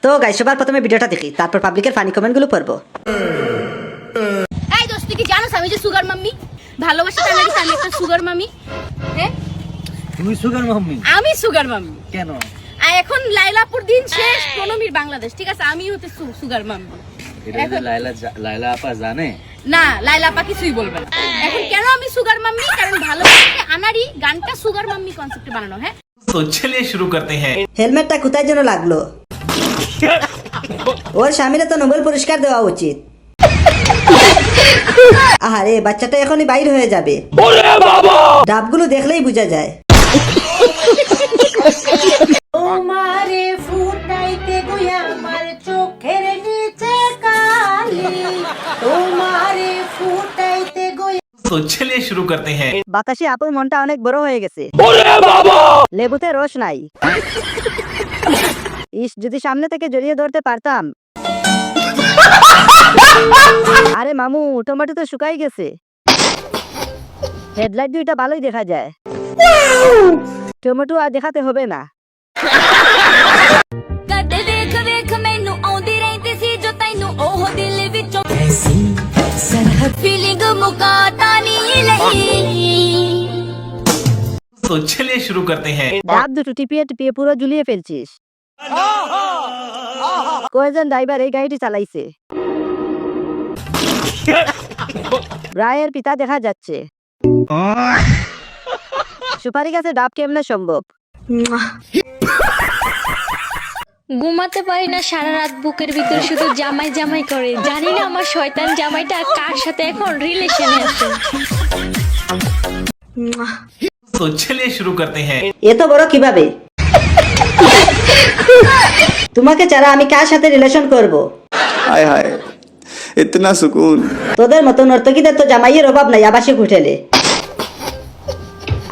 তো গাইস সবার প্রথমে ভিডিওটা দেখি, তারপর পাবলিকের ফানি কমেন্টগুলো পড়বো। এই দোস্ত কি জানোস আমি যে সুগার মাম্মি ভালোবাসি তা নাকি আমি একটা সুগার মাম্মি? হ্যাঁ তুমি সুগার মাম্মি? আমি সুগার মাম্মি। কেন? আর এখন লাইলাপুর দিন শেষ প্রণমীর বাংলাদেশ, ঠিক আছে? আমি হতে সুগার মাম্মি। এটা যে লাইলা আপা জানে না, লাইলা আপা কিছুই বলবে না। এখন কেন আমি সুগার মাম্মি? কারণ ভালোবাসা আনারি গানটা সুগার মাম্মি কনসেপ্টে বানানো। হ্যাঁ तो चलिए शुरू करते हैं। হেলমেটটা কোথায় যেন লাগলো। ওর স্বামীরা তো নোবেল পুরস্কার দেওয়া উচিত। আরে বাচ্চাটা এখনই বাইর হয়ে যাবে, ডাবগুলো দেখলেই বোঝা যায়। তোমারে ফুটাইতে গুয়া আমার চোখের নিচে কালি, তোমারে ফুটাইতে গুয়া। तो चलिए शुरू करते हैं। বাতাসে আপুর মনটা অনেক বড় হয়ে গেছে, লেবুতে রস নাই। ইস, যদি সামনে থেকে জড়িয়ে ধরতে পারতাম। আরে মামু, টমেটো তো শুকাই গেছে। হেডলাইট দুইটা ভালোই দেখা যায়, টমেটো আর দেখাতে হবে না। ਕਦੇ ਵੇਖ ਵੇਖ ਮੈਨੂੰ ਆਉਂਦੀ ਰਹਿੰਦੀ ਸੀ ਜੋ ਤੈਨੂੰ ਉਹ ਦਿਲ ਵਿੱਚੋਂ ਫੀਲਿੰਗ ਮੁਕਾਤਾ ਨਹੀਂ ਲਈ। तो चलिए शुरू करते हैं। ডাব দুটো টিপিয়ে টিপিয়ে পুরো ঝুলিয়ে ফেলছিস। কয়জন ড্রাইভার এই গাড়িটি চালাইছে? রায়ের পিতা দেখা যাচ্ছে। সুপারি গাছে ডাব কেমনে সম্ভব? ঘুমাতে পারি না সারা রাত, বুকের ভিতর শুধু জামাই জামাই করে। জানি না আমার শয়তান জামাইটা কার সাথে এখন রিলেশনে আছে। तो चलिए शुरू करते हैं। এত বড় কিভাবে? তোমাকে ছাড়া আমি কার সাথে রিলেশন করব? हाय हाय इतना सुकून। তোদের মতো নর্তকীদের তো জামাইয়ের অভাব নাই আবাসিক হোটেলে।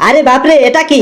আরে বাপরে, এটা কি?